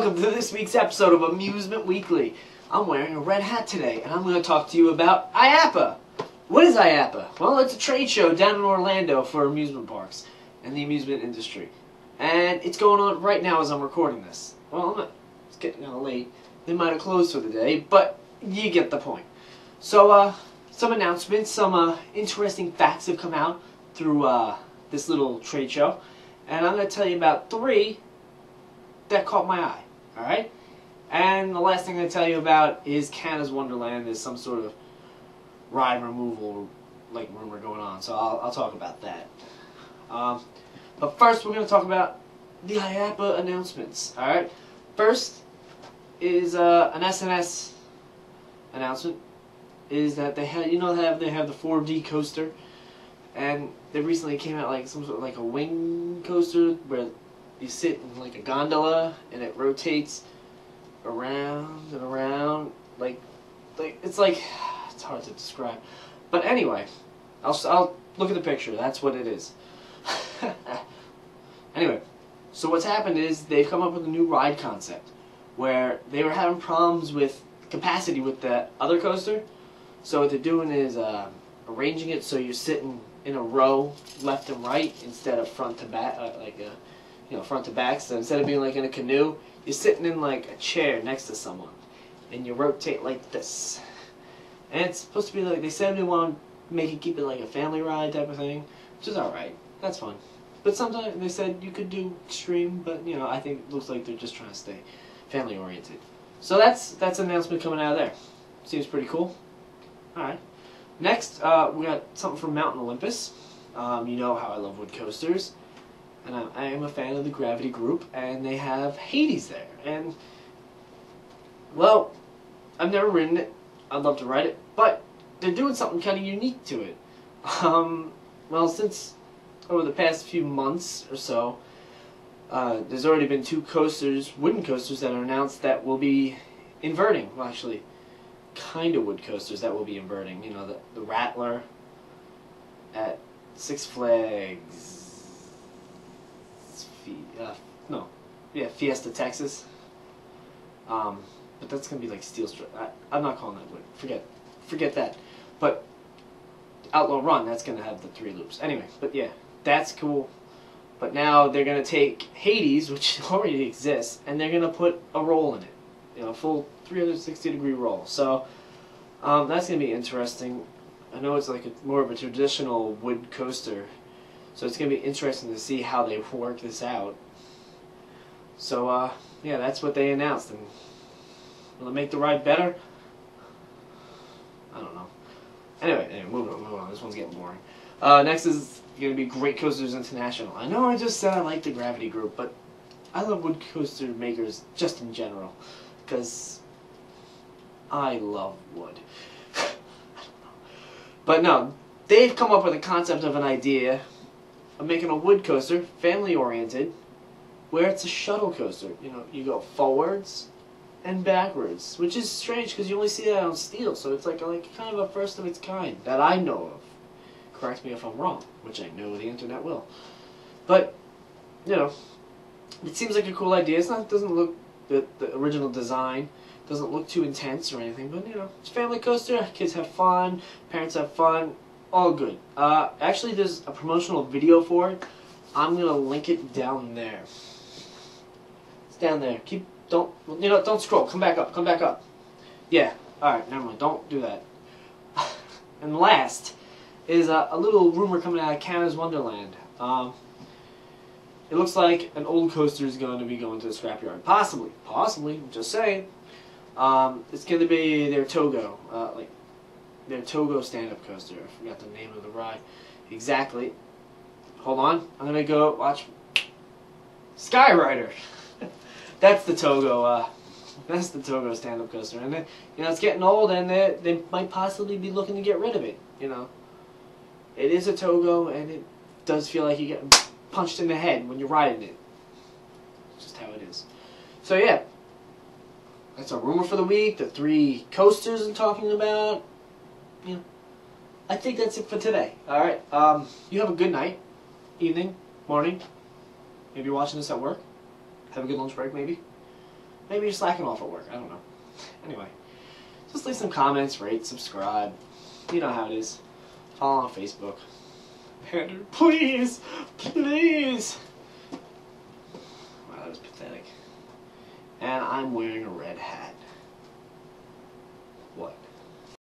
welcome to this week's episode of Amusement Weekly. I'm wearing a red hat today, and I'm going to talk to you about IAPPA. What is IAPPA? Well, it's a trade show down in Orlando for amusement parks and the amusement industry. And it's going on right now as I'm recording this. Well, it's getting kind of late. They might have closed for the day, but you get the point. So, some announcements, some interesting facts have come out through this little trade show. And I'm going to tell you about 3 that caught my eye, alright? And the last thing I'm going to tell you about is Canada's Wonderland. There's some sort of ride removal like rumor going on, so I'll talk about that. But first we're going to talk about the IAPPA announcements, alright? First is an SNS announcement, is that they have, they have the 4D coaster, and they recently came out like some sort of like a wing coaster where you sit in like a gondola and it rotates around and around, like it's hard to describe. But anyway, I'll look at the picture. That's what it is. Anyway, so what's happened is they've come up with a new ride concept where they were having problems with capacity with that other coaster. So what they're doing is arranging it so you're sitting in a row left and right instead of front to back, front to back. So instead of being like in a canoe, you're sitting in like a chair next to someone, and you rotate like this. And it's supposed to be like, they said they want to keep it like a family ride type of thing, which is alright. That's fun. But sometimes they said you could do extreme, but I think it looks like they're just trying to stay family oriented. So that's an announcement coming out of there. Seems pretty cool. Alright. Next, we got something from Mt.olympus. You know how I love wood coasters. And I am a fan of the Gravity Group, and they have Hades there. And, well, I've never ridden it. I'd love to ride it, but they're doing something kind of unique to it. Well, since over the past few months or so, there's already been 2 coasters, wooden coasters, that are announced that will be inverting. Well, actually, kind of wood coasters that will be inverting. You know, the Rattler at Six Flags. Fiesta, Texas. But that's gonna be like steel strip. I'm not calling that wood. Forget that. But Outlaw Run, that's gonna have the 3 loops. Anyway, but yeah, that's cool. But now they're gonna take Hades, which already exists, and they're gonna put a roll in it. A full 360-degree roll. So that's gonna be interesting. I know it's like more of a traditional wood coaster. So it's going to be interesting to see how they work this out. So, yeah, that's what they announced. And will it make the ride better? I don't know. Anyway, moving on. This one's getting boring. Next is going to be Great Coasters International. I know I just said I like the Gravity Group, but I love wood coaster makers just in general. Because I love wood. I don't know. But no, they've come up with a concept of an idea of making a wood coaster, family-oriented, where it's a shuttle coaster. You go forwards and backwards, which is strange because you only see that on steel, so it's like kind of a first of its kind that I know of. Correct me if I'm wrong, which I know the internet will. But, it seems like a cool idea. It doesn't look, the original design doesn't look too intense or anything, but, it's a family coaster, kids have fun, parents have fun, all good. Actually, there's a promotional video for it. I'm gonna link it down there. It's down there. Don't scroll. Come back up. Yeah. All right. Never mind. Don't do that. And last is a little rumor coming out of Canada's Wonderland. It looks like an old coaster is going to be going to the scrapyard. Possibly. I'm just saying. It's going to be their Togo. Their Togo stand-up coaster. I forgot the name of the ride exactly. Hold on. I'm gonna go watch Skyrider. That's the Togo. That's the Togo stand-up coaster, and it's getting old, and they might possibly be looking to get rid of it. It is a Togo, and it does feel like you're getting punched in the head when you're riding it. It's just how it is. So yeah, that's a rumor for the week. The 3 coasters I'm talking about. I think that's it for today. Alright, you have a good night, evening, morning. Maybe you're watching this at work. Have a good lunch break, maybe. Maybe you're slacking off at work. I don't know. Anyway, just leave some comments, rate, subscribe. You know how it is. Follow on Facebook. Panda, please, please. Wow, that was pathetic. And I'm wearing a red hat. What?